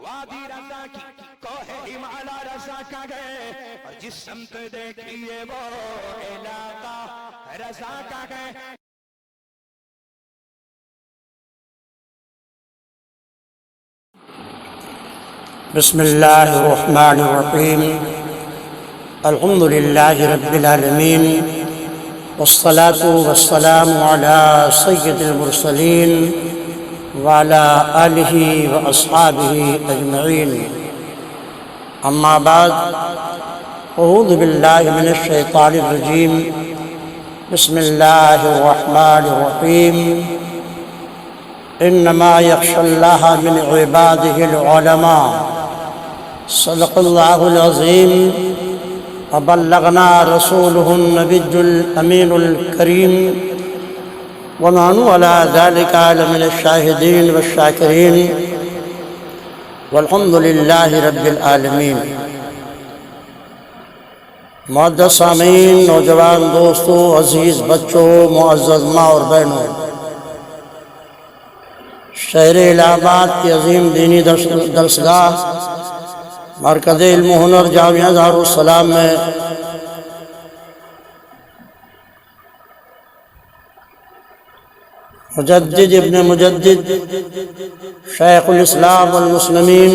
وادی رضا کی کوہ ہمالا رضا کا گئے اور جس سمت دیکھیے وہ علاقہ رضا کا گئے. بسم اللہ الرحمن الرحیم. الحمد للہ رب العالمین والصلاة والسلام على سید المرسلین وعلى آلہ واصحابہ اجمعین. اما بعد، اعوذ باللہ من الشیطان الرجیم. بسم اللہ الرحمن الرحیم. انما یخشی اللہ من عبادہ العلماء. صدق اللہ العظیم. وبلغنا رسوله النبی الامین الکریم. ونحن على ذلك من الشاہدین والشاکرین. والحمد للہ رب العالمین. معزز سامعین، نوجوان دوستوں، عزیز بچوں، معزز ماں اور بہنوں، شہر الہ آباد کی عظیم دینی درسگاہ مرکز علم و ہنر جامعہ دارالسلام میں مجدد ابن مجدد شیخ الاسلام والمسلمین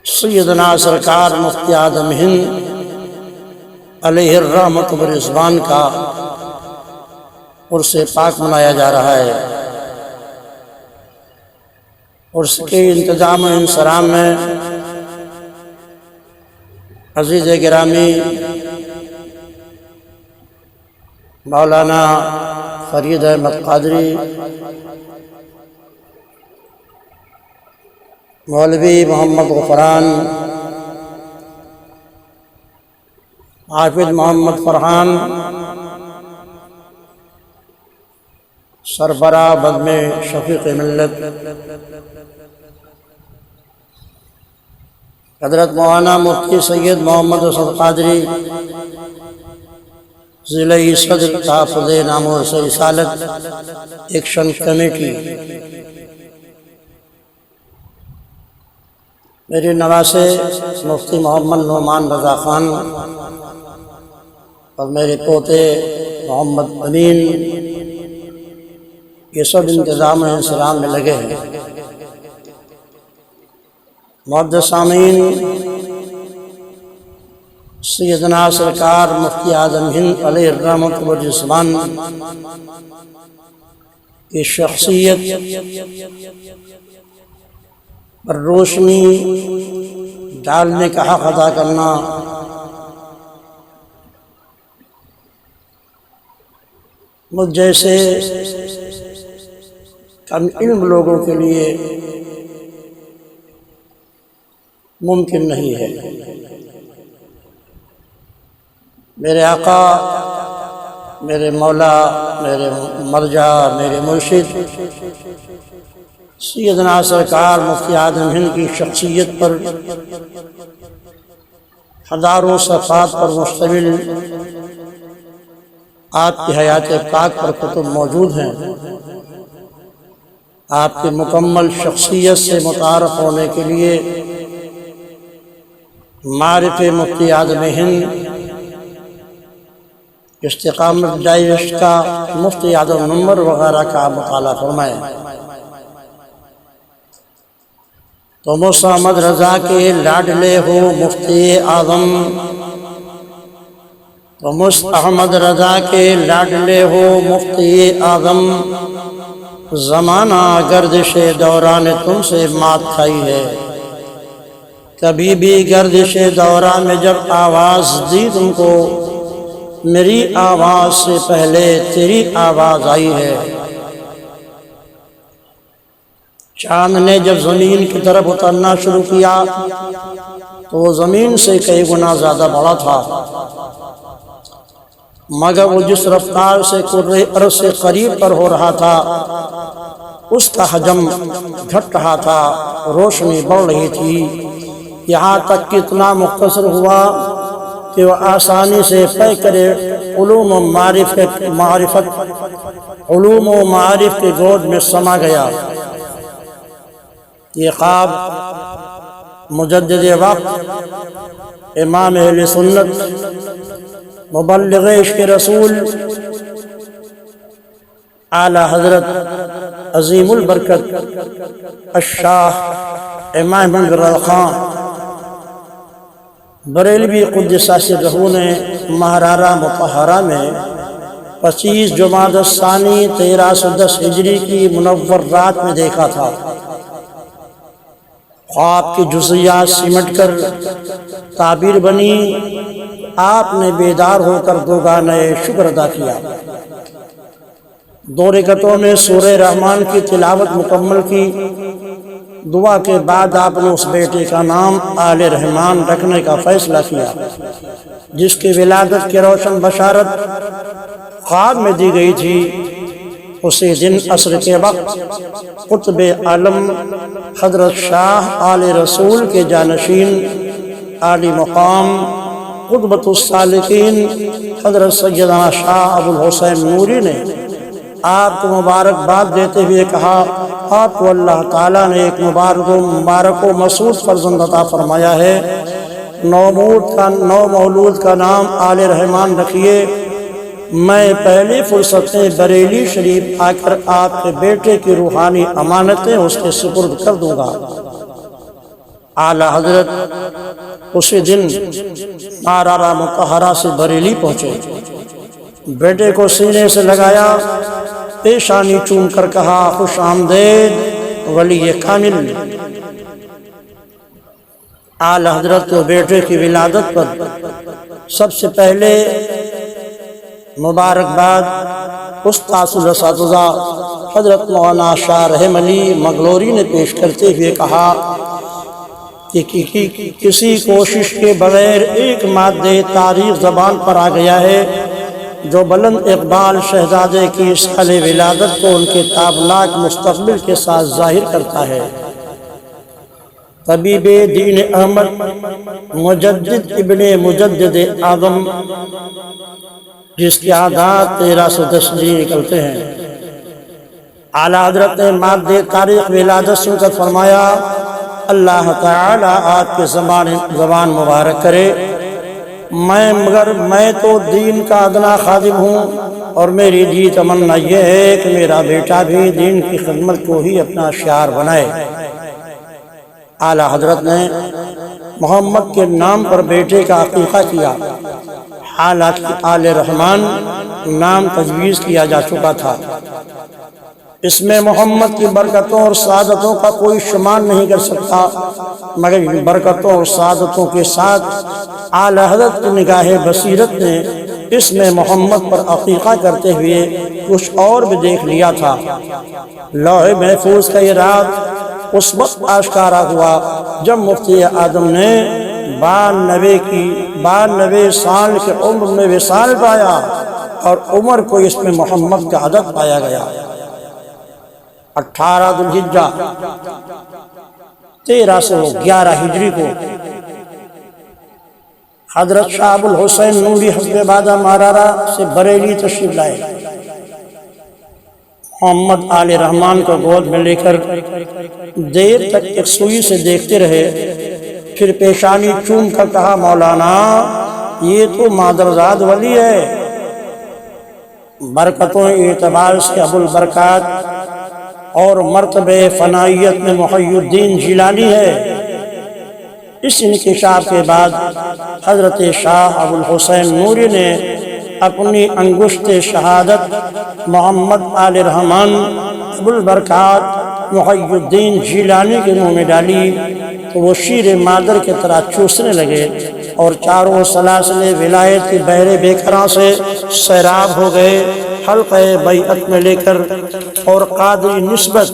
سیدنا سرکار مفتی اعظم ہند علیہ الرحمۃ والرضوان کا عرس پاک منایا جا رہا ہے. عرس کے انتظام و انصرام میں عزیز گرامی مولانا فرید احمد قادری، مولوی محمد غفران، حافظ محمد فرحان، سربراہ بزم شفیق ملت حضرت مولانا مفتی سید محمد اسد قادری، ضلع صدر تحفظ نام و رسالت ایکشن کمیٹی، میرے نواسے مفتی محمد نعمان رضا خان اور میرے پوتے محمد امین، یہ سب انتظام و انصرام میں لگے ہیں. معزز سامعین، سیدنا سرکار مفتی اعظم ہند علیہ الرحمۃ والرضوان کی شخصیت پر روشنی ڈالنے کا حق ادا کرنا مجھ جیسے کم علم لوگوں کے لیے ممکن نہیں ہے. میرے آقا، میرے مولا، میرے مرجع، میرے مرشد سیدنا سرکار مفتی اعظم ہند کی شخصیت پر ہزاروں صفحات پر مشتمل آپ کی حیات پاک پر کتب موجود ہیں. آپ کی مکمل شخصیت سے متعارف ہونے کے لیے معرف مفتی اعظم ہند استقامت ڈائجسٹ کا مفتی اعظم نمبر وغیرہ کا مطالعہ فرمائیں. تم اس احمد رضا کے لاڈلے ہو مفتی اعظم. تم اس احمد رضا کے لاڈلے ہو مفتی اعظم. زمانہ گردش دوران تم سے مات کھائی ہے. کبھی بھی گردش دوران میں جب آواز دی تم کو، میری آواز سے پہلے تیری آواز آئی ہے. چاند نے جب زمین کی طرف اترنا شروع کیا تو وہ زمین سے کئی گنا زیادہ بڑا تھا، مگر وہ جس رفتار سے کرۂ ارض سے قریب پر ہو رہا تھا اس کا حجم گھٹ رہا تھا، روشنی بڑھ رہی تھی، یہاں تک کہ اتنا مختصر ہوا کہ وہ آسانی سے پیکر علوم و معرفت کے گود میں سما گیا. یہ خواب مجدد وقت، امام اہل سنت، مبلغ عشق رسول، اعلی حضرت عظیم البرکت الشاہ امام بن خان بریلوی قدس سرہ نے ماہرارہ مطہرہ میں 25 جمادی الثانی 1310 ہجری کی منور رات میں دیکھا تھا۔ خواب کی جزیات سمٹ کر تعبیر بنی، آپ نے بیدار ہو کر دو گانے شکر ادا کیا۔ 2 رکعتوں میں سورہ رحمان کی تلاوت مکمل کی۔ دعا کے بعد آپ نے اس بیٹے کا نام آل رحمان رکھنے کا فیصلہ کیا، جس کی ولادت کی روشن بشارت خواب میں دی گئی تھی۔ اسی دن عصر کے وقت قطب عالم حضرت شاہ آل رسول کے جانشین عالی مقام قطبۃ السالکین حضرت سیدنا شاہ ابو الحسین نوری نے آپ کو مبارکباد دیتے ہوئے کہا، آپ کو اللہ تعالیٰ نے ایک مبارک و مسعود فرزند عطا فرمایا ہے۔ نو مولود کا نام آل رحمان رکھیے۔ میں پہلی فرصت میں بریلی شریف آ کر آپ کے بیٹے کی روحانی امانتیں اس کے سپرد کر دوں گا۔ اعلیٰ حضرت اسی دن ماہرارہ مطہرہ سے بریلی پہنچے، بیٹے کو سینے سے لگایا، پیشانی چوم کر کہا، خوش آمدید ولی کامل۔ اعلیٰ حضرت کو بیٹے کی ولادت پر سب سے پہلے مبارکباد استاذ الاساتذہ حضرت مولانا شاہ رحم علی مغلوری نے پیش کرتے ہوئے کہا کہ کسی کوشش کے بغیر ایک مادہ تاریخ زبان پر آ گیا ہے جو بلند اقبال شہزادے کی سال ولادت کو ان کے تابناک مستقبل کے ساتھ ظاہر کرتا ہے۔ طبیب دین احمد مجدد ابن مجدد اعظم، جس کی اعداد 1310 نکلتے ہیں، اعلیٰ حضرت نے مادہ تاریخ ولادت سن کر فرمایا، اللہ تعالیٰ آپ کے زبان مبارک کرے، میں تو دین کا ادنا خادم ہوں، اور میری جی تمنا یہ ہے کہ میرا بیٹا بھی دین کی خدمت کو ہی اپنا شعار بنائے۔ اعلیٰ حضرت نے محمد کے نام پر بیٹے کا عقیقہ کیا، حالانکہ آل رحمان نام تجویز کیا جا چکا تھا۔ اس میں محمد کی برکتوں اور سعادتوں کا کوئی شمار نہیں کر سکتا، مگر ان برکتوں اور سعادتوں کے ساتھ اعلیٰ حضرت کی نگاہ بصیرت نے اس میں محمد پر عقیقہ کرتے ہوئے کچھ اور بھی دیکھ لیا تھا۔ لوح محفوظ کا یہ راز اس وقت آشکارا ہوا جب مفتی اعظم نے 92 سال کے عمر میں وصال پایا، اور عمر کو اس میں محمد کا عدد پایا گیا۔ 18 ذوالحجہ 1311 ہجری کو حضرت شاہ ابو الحسین نوری حسب بادہ ماہرارہ سے بریلی تشریف لائے۔ محمد آل رحمان کو گود میں لے کر دیر تک ایک سوئی سے دیکھتے رہے، پھر پیشانی چوم کر کہا، مولانا یہ تو مادرزاد ولی ہے، برکتوں اعتبار سے ابو البرکات اور مرتبہ فنائیت میں محی الدین جیلانی ہے۔ اس انکشاف کے بعد حضرت شاہ ابو الحسین نوری نے اپنی انگشت شہادت محمد آل رحمان ابو البرکات محی الدین جیلانی کے منہ میں ڈالی تو وہ شیر مادر کی طرح چوسنے لگے، اور چاروں سلاسل ولایت کی بحر بیکراں سے سیراب ہو گئے، حلقہ بیعت میں لے کر، اور قادری نسبت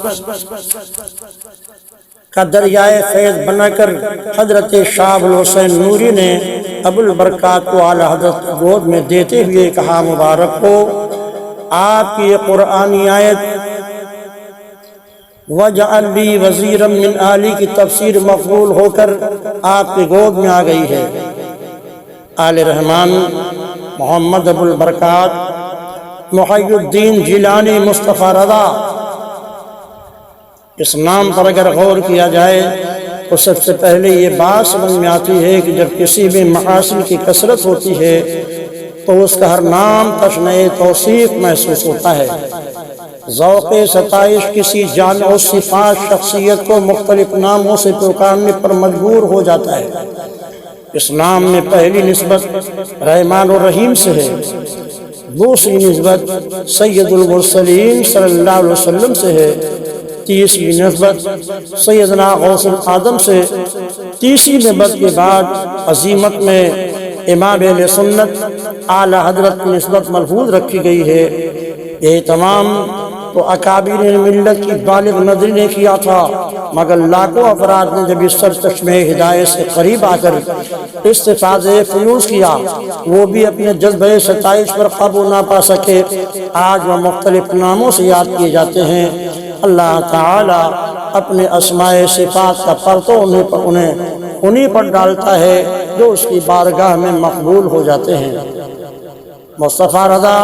کا دریائے فیض بنا کر حضرت شاہ ابو الحسین نوری نے ابو البرکات کو اعلیٰ حضرت گود میں دیتے ہوئے کہا، مبارک ہو، آپ کی یہ قرآنی آیت وَجَعَلْ لِي وَزِيرًا مِّنْ آلِي کی تفسیر مفعول ہو کر آپ کی گود میں آ گئی ہے۔ آل رحمان محمد ابو البرکات محی الدین جیلانی مصطفیٰ رضا اس نام پر اگر غور کیا جائے تو سب سے پہلے یہ بات سمجھ میں آتی ہے کہ جب کسی بھی محاسن کی کثرت ہوتی ہے تو اس کا ہر نام تشنہ توصیف محسوس ہوتا ہے۔ ذوق ستائش کسی جان و صفات شخصیت کو مختلف ناموں سے پکارنے پر مجبور ہو جاتا ہے۔ اس نام میں پہلی نسبت رحمان الرحیم سے ہے، دوسری نسبت سید المرسلین صلی اللہ علیہ وسلم سے ہے، تیسری نسبت سیدنا غوث العظم سے، تیسری نسبت کے بعد عظیمت میں امام اہل سنت اعلی حضرت کی نسبت ملحوظ رکھی گئی ہے۔ یہ تمام تو اکابر ملت کی بالغ نظری نے کیا تھا، مگر لاکھوں افراد نے جب اس سرچشمے ہدایت سے قریب آ کر استفادہ فیوز کیا، وہ بھی اپنے جذبہ ستائش پر قابو نہ پا سکے۔ آج وہ مختلف ناموں سے یاد کیے جاتے ہیں۔ اللہ تعالی اپنے اسماء صفات کا پرتو انہیں پر ڈالتا ہے جو اس کی بارگاہ میں مقبول ہو جاتے ہیں۔ مصطفیٰ رضا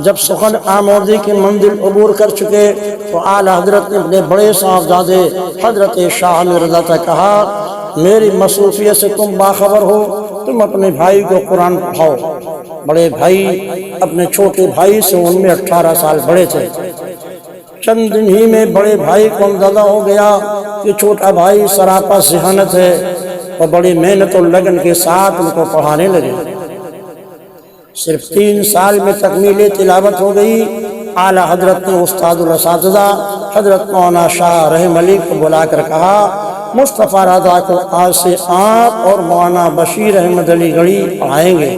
جب سخن آمودی کی منزل عبور کر چکے تو اعلی حضرت نے اپنے بڑے صاحبزادے حضرت شاہ رضا سے کہا، میری مصروفیت سے تم باخبر ہو، تم اپنے بھائی کو قرآن پڑھاؤ۔ بڑے بھائی اپنے چھوٹے بھائی سے ان میں 18 سال بڑے تھے۔ چند دن ہی میں بڑے بھائی کو اندازہ ہو گیا کہ چھوٹا بھائی سراپا ذہانت ہے، اور بڑی محنت اور لگن کے ساتھ ان کو پڑھانے لگے۔ صرف 3 سال میں تکمیل تلاوت ہو گئی۔ اعلیٰ حضرت نے استاد الاساتذہ حضرت مولانا شاہ رحم علی کو بلا کر کہا، مصطفیٰ رضا کو آج سے آپ اور مولانا بشیر احمد علی گڑھی پڑھائیں گے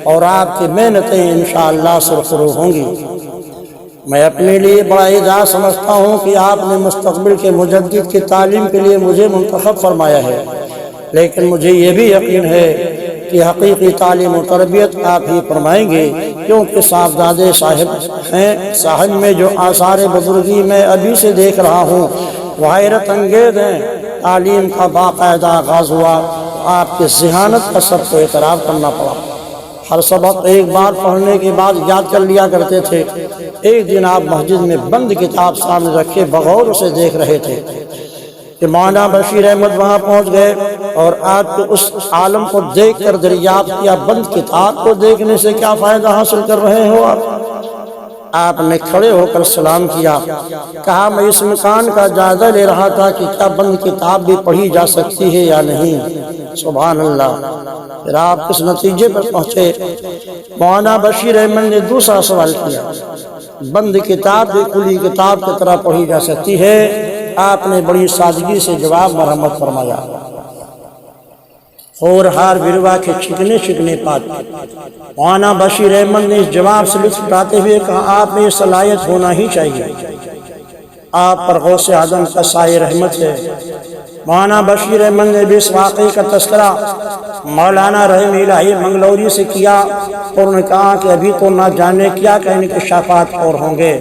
اور آپ کی محنتیں انشاءاللہ سرخرو ہوں گی۔ میں اپنے لیے بڑا اعزاز سمجھتا ہوں کہ آپ نے مستقبل کے مجدد کی تعلیم کے لیے مجھے منتخب فرمایا ہے، لیکن مجھے یہ بھی یقین ہے کہ حقیقی تعلیم و تربیت آپ ہی فرمائیں گے، کیونکہ صاحبزادے صاحب ہیں۔ صاحب میں جو آثار بزرگی میں ابھی سے دیکھ رہا ہوں وہ حیرت انگیز ہیں۔ تعلیم کا باقاعدہ آغاز ہوا، آپ کی ذہانت کا سب کو اعتراف کرنا پڑا۔ ہر سبق ایک بار پڑھنے کے بعد یاد کر لیا کرتے تھے۔ ایک دن آپ مسجد میں بند کتاب سامنے رکھے بغور اسے دیکھ رہے تھے کہ مولانا بشیر احمد وہاں پہنچ گئے، اور آپ کے اس عالم کو دیکھ کر دریافت کیا، بند کتاب کو دیکھنے سے کیا فائدہ حاصل کر رہے ہو آپ نے کھڑے ہو کر سلام کیا، کہا میں اس مکان کا جائزہ لے رہا تھا کہ کیا بند کتاب بھی پڑھی جا سکتی ہے یا نہیں۔ سبحان اللہ۔ پھر آپ کس نتیجے پر پہنچے؟ مولانا بشیر احمد نے دوسرا سوال کیا، بند کتاب بھی کھلی کتاب کی طرح پڑھی جا سکتی ہے؟ آپ نے بڑی سادگی سے جواب مرحمت فرمایا۔ ہار بروا کے چکنے پات مولانا بشیر احمد نے اس جواب سے لطف اٹھاتے ہوئے کہا، آپ میں یہ صلاحیت ہونا ہی چاہیے، آپ پر غوث اعظم کا سایہ رحمت ہے۔ مولانا بشیر احمد نے بھی اس واقعے کا تذکرہ مولانا رحم الہی منگلوری سے کیا، اور انہوں نے کہا کہ ابھی تو نہ جانے کیا کہ انکشافات اور ہوں گے۔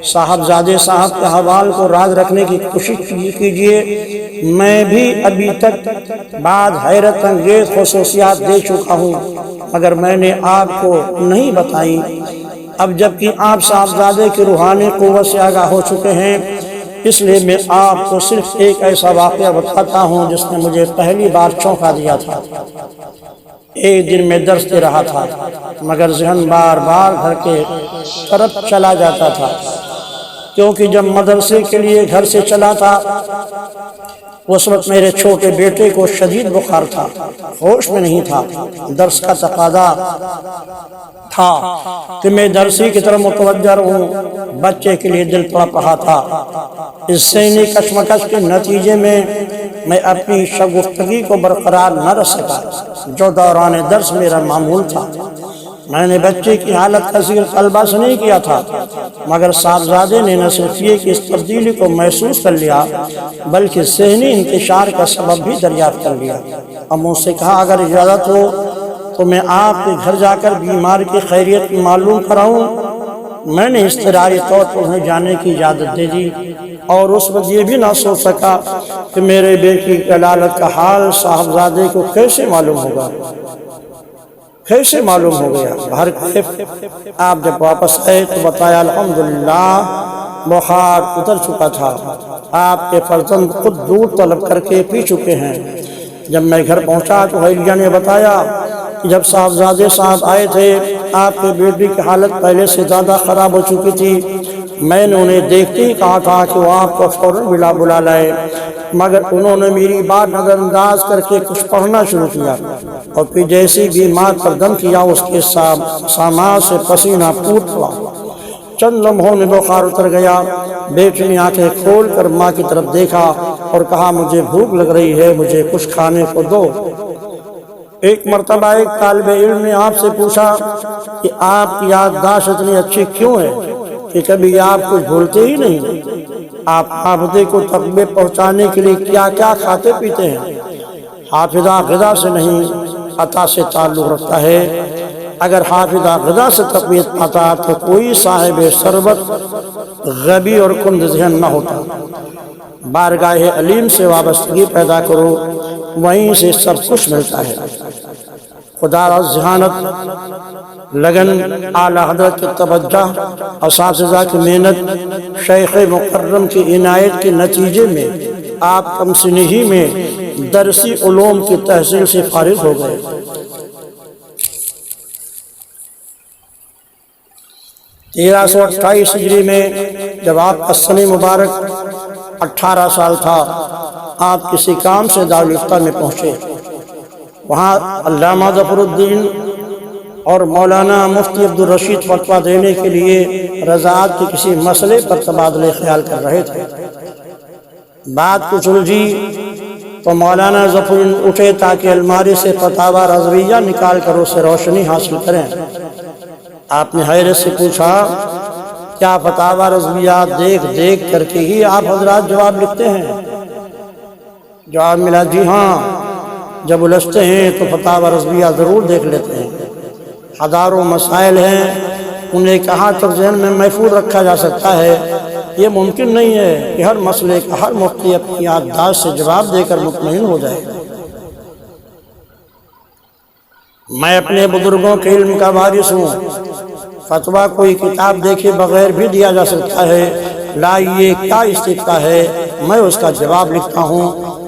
صاحبزادے صاحب کے حوال کو راز رکھنے کی کوشش کیجیے۔ میں بھی ابھی تک بعد حیرت انگیز خصوصیات دے چکا ہوں، مگر میں نے آپ کو نہیں بتائی۔ اب جبکہ آپ صاحبزادے کی روحانی قوت سے آگاہ ہو چکے ہیں، اس لیے میں آپ کو صرف ایک ایسا واقعہ بتاتا ہوں جس نے مجھے پہلی بار چونکا دیا تھا۔ ایک دن میں درس دے رہا تھا، مگر ذہن بار بار گھر کے طرف چلا جاتا تھا، کیونکہ جب مدرسے کے لیے گھر سے چلا تھا اس وقت میرے چھوٹے بیٹے کو شدید بخار تھا، ہوش میں نہیں تھا۔ درس کا تقاضا تھا کہ میں درسی کی طرف متوجہ رہوں، بچے کے لیے دل تڑپ رہا تھا۔ اس ذہنی کشمکش کے نتیجے میں اپنی شگفتگی کو برقرار نہ رکھ سکا جو دوران درس میرا معمول تھا۔ میں نے بچے کی حالت کا ذکر طلبہ سے نہیں کیا تھا، مگر صاحبزادے نے نہ صرف یہ کہ اس تبدیلی کو محسوس کر لیا بلکہ ذہنی انتشار کا سبب بھی دریافت کر لیا۔ اور مجھ سے کہا اگر اجازت ہو تو میں آپ کے گھر جا کر بیمار کی خیریت معلوم کراؤں۔ میں نے اضطراری طور پر انہیں جانے کی اجازت دے دی، اور اس وقت یہ بھی نہ سوچ سکا کہ میرے بیٹی کی علالت کا حال صاحبزادے کو کیسے معلوم ہوگا، کیسے معلوم ہو گیا۔ ہر کیف آپ جب واپس آئے تو بتایا الحمدللہ بخار اتر چکا تھا، آپ کے فرزند خود دودھ طلب کر کے پی چکے ہیں۔ جب میں گھر پہنچا تو اہلیہ نے بتایا کہ جب صاحبزادے صاحب آئے تھے آپ کے بیٹی کی حالت پہلے سے زیادہ خراب ہو چکی تھی۔ میں نے انہیں دیکھتے ہی کہا تھا کہ وہ آپ کو فوراً بلا لائے، مگر انہوں نے میری بات نظر انداز کر کے کچھ پڑھنا شروع کیا اور پھر جیسی بیمار پر دم کیا اس کے ساماں سے پسینہ پھوٹ پڑا۔ چند لمحوں میں بخار اتر گیا۔ بیٹی نے آنکھیں کھول کر ماں کی طرف دیکھا اور کہا مجھے بھوک لگ رہی ہے، مجھے کچھ کھانے کو دو۔ ایک مرتبہ ایک طالب علم نے آپ سے پوچھا کہ آپ کی یادداشت اتنی اچھی کیوں ہے کہ کبھی آپ کچھ بھولتے ہی نہیں؟ آپ حافظے کو تقویت پہنچانے کے لیے کیا کیا کھاتے پیتے ہیں؟ حافظہ غذا سے نہیں عطا سے تعلق رکھتا ہے۔ اگر حافظہ غذا سے تقویت پاتا تو کوئی صاحب ثروت غبی اور کند ذہن نہ ہوتا۔ بارگاہ علیم سے وابستگی پیدا کرو، وہیں سے سب کچھ ملتا ہے۔ خدا را ذہانت، لگن، اعلیٰ حضرت کی توجہ، اساتذہ کی محنت، شیخ مکرم کی عنایت کے نتیجے میں آپ کم سنی ہی میں درسی علوم کی تحصیل سے فارغ ہو گئے۔ 1328 ہجری میں جب آپ کا سن مبارک 18 سال تھا، آپ کسی کام سے دارالفتہ میں پہنچے۔ وہاں علامہ ظفر الدین اور مولانا مفتی عبدالرشید فتویٰ دینے کے لیے رضاعت کے کسی مسئلے پر تبادلہ خیال کر رہے تھے۔ بات کچھ الجھی تو مولانا ظفر اٹھے تاکہ الماری سے فتاوی رضویہ نکال کر اسے روشنی حاصل کریں۔ آپ نے حیرت سے پوچھا کیا فتاوی رضویہ دیکھ دیکھ کر کے ہی آپ حضرات جواب لکھتے ہیں؟ جواب ملا جی ہاں، جب الجھتے ہیں تو فتاوی رضویہ ضرور دیکھ لیتے ہیں۔ ہزاروں مسائل ہیں، انہیں کہاں تک ذہن میں محفوظ رکھا جا سکتا ہے؟ یہ ممکن نہیں ہے کہ ہر مسئلے کا ہر مفتی اپنی یادداشت سے جواب دے کر مطمئن ہو جائے۔ میں اپنے بزرگوں کے علم کا وارث ہوں، فتویٰ کوئی کتاب دیکھے بغیر بھی دیا جا سکتا ہے۔ لائیے کیا استفتاء ہے، میں اس کا جواب لکھتا ہوں۔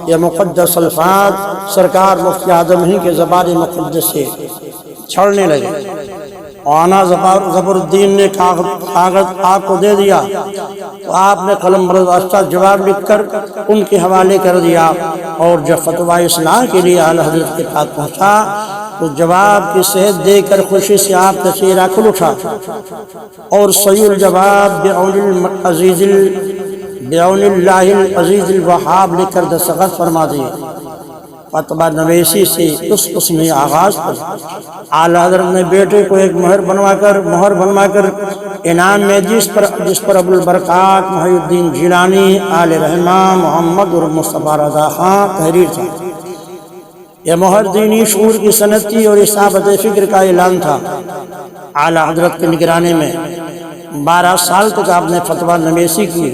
یہ مقدس الفاظ سرکار مفتی اعظم ہی کے زبان مقدس سے چھڑنے لگے۔ مولانا ظفر الدین نے کاغذ آپ کو دے دیا تو آپ نے قلم برداشتہ جواب لکھ کر ان کے حوالے کر دیا، اور جب فتویٰ اصلاح کے لیے اعلیٰ حضرت کے پاس پہنچا تو جواب کی صحت دے کر خوشی سے آپ کا چہرہ کھل اٹھا اور صحیح الجواب بعون اللہ العزیز الوہاب لکھ کر دستخط فرما دیے۔ فتویٰ نویسی سے اس میں آغاز کر اعلیٰ حضرت نے بیٹے کو ایک مہر بنوا کر انعام میں جس پر ابو البرکات محی الدین جیلانی آل رحمہ محمد اور مصطفیٰ رضا خان تحریر تھا۔ یہ مہر دینی شعور کی صنعت تھی اور اصابت فکر کا اعلان تھا۔ اعلیٰ حضرت کی نگرانی میں 12 سال تک آپ نے فتویٰ نویسی کی،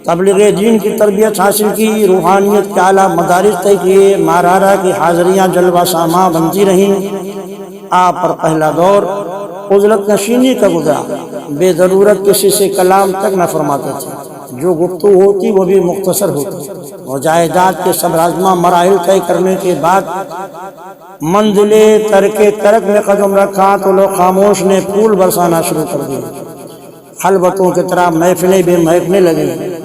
تبلیغ دین کی تربیت حاصل کی، روحانیت کے اعلیٰ مدارس طے کیے، مارارہ کی حاضریاں جلوہ ساما بنتی رہیں۔ آپ پر پہلا دور عزلت نشینی کا گزرا، بے ضرورت کسی سے کلام تک نہ فرماتے تھے، جو گفتگو ہوتی وہ بھی مختصر ہوتی۔ مجاہدات کے صبر مراحل طے کرنے کے بعد منزل ترک میں قدم رکھا تو لوگ خاموش نے پھول برسانا شروع کر دیا۔ خلوتوں کی طرح محفلیں بھی مہکنے لگیں،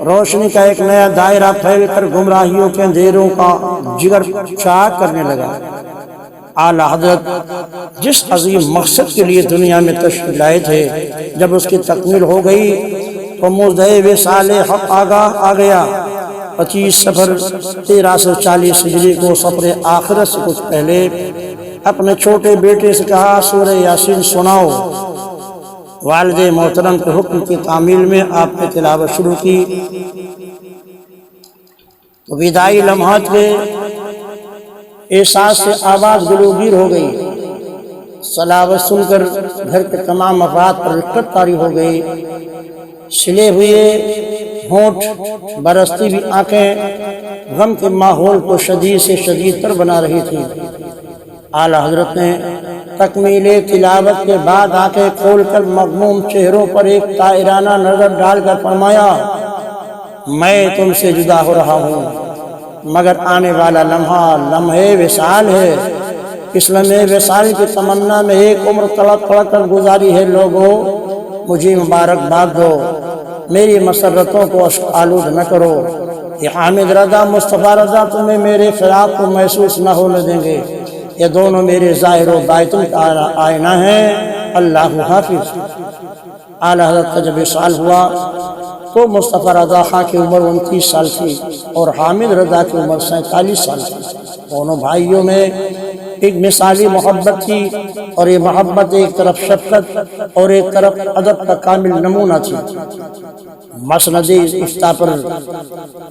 روشنی کا ایک نیا دائرہ پھیل کر گمراہیوں کے اندھیروں کا جگر چاک کرنے لگا۔ اعلیٰ حضرت جس عظیم مقصد کے لیے دنیا میں تشریف لائے تھے، جب اس کی تکمیل ہو گئی تو مزدہ وصال حق آ گیا۔ 25 صفر 1340 ہجری کو سفر آخرت سے کچھ پہلے اپنے چھوٹے بیٹے سے کہا سورہ یاسین سناؤ۔ والد محترم کے حکم کی تعمیل میں آپ نے تلاوت شروع کی تو وداعی لمحات میں احساس سے آواز گلوگیر ہو گئی۔ تلاوت سن کر گھر کے تمام افراد پر رقت طاری ہو گئی۔ سلے ہوئے ہونٹ، برستی بھی آنکھیں غم کے ماحول کو شدید سے شدید تر بنا رہی تھی۔ اعلیٰ حضرت نے تکمیل تلاوت کے بعد آنکھیں کھول کر مغموم چہروں پر ایک طائرانہ نظر ڈال کر فرمایا میں تم سے جدا ہو رہا ہوں، مگر آنے والا لمحہ لمحے وصال ہے۔ اس لمحے وصال کی تمنا میں ایک عمر تڑپ تڑپ کر گزاری ہے۔ لوگوں مجھے مبارکباد دو، میری مسرتوں کو آلود نہ کرو۔ یہ حامد رضا مصطفیٰ رضا تمہیں میرے فراق کو محسوس نہ ہونے دیں گے۔ یہ دونوں میرے ظاہر و باطن کا آئینہ ہیں۔ اللہ حافظ۔ اعلیٰ حضرت کا جب وصال ہوا تو مصطفیٰ رضا خان کی عمر 29 سال تھی اور حامد رضا کی عمر 47 سال تھی۔ دونوں بھائیوں میں ایک مثالی محبت تھی، اور یہ محبت ایک طرف شفقت اور ایک طرف ادب کا کامل نمونہ تھی۔ مسند افتاء پر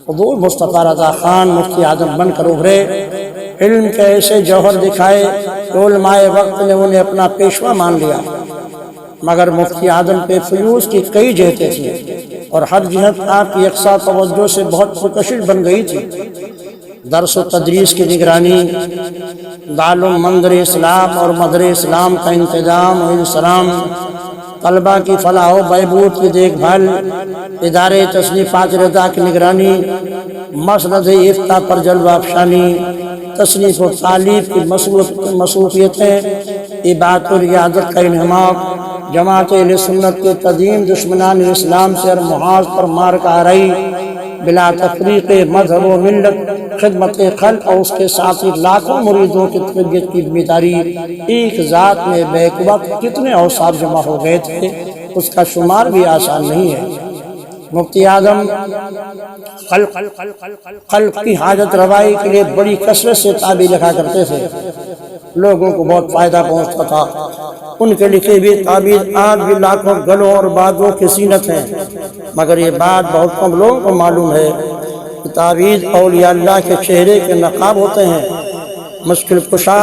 حضور مصطفیٰ رضا خان مفتی اعظم بن کر ابھرے، علم کے ایسے جوہر دکھائے کہ علماء وقت نے انہیں اپنا پیشوا مان لیا، مگر مفتی اعظم پہ فیوز کی کئی جہتیں تھیں اور ہر جہت آپ کی یکساں توجہ سے بہت پرکشش بن گئی تھی۔ درس و تدریس کی نگرانی، دارالعلوم مندر اسلام اور مدر اسلام کا انتظام و انصرام، طلبہ کی فلاح و بہبود کی دیکھ بھال، ادارے تصنیفات رضا کی نگرانی، مسند افتاء پر جلوہ افشانی، تصنیف و تالیف کی مصروفیتیں، عبادت و ریاضت کا انہماک، جماعت اہل سنت کے قدیم دشمنان اسلام سے ہر محاذ پر مار کا آرائی، بلا تفریق مذہب و ملت، خدمت خلق اور اس کے ساتھی لاکھوں مریدوں کی تربیت کی بیداری۔ ایک ذات میں بیک وقت کتنے اوصاف جمع ہو گئے تھے، اس کا شمار بھی آسان نہیں ہے۔ مفتی اعظم خلق کی حاجت روائی کے لیے بڑی کثرت سے تعبیر لکھا کرتے تھے، لوگوں کو بہت فائدہ پہنچتا تھا۔ ان کے لکھے بھی تعبیر آج بھی لاکھوں گلوں اور بازوں کی زینت ہیں، مگر یہ بات بہت کم لوگوں کو معلوم ہے کہ تعبیر اولیاء اللہ کے چہرے کے نقاب ہوتے ہیں، مشکل کشا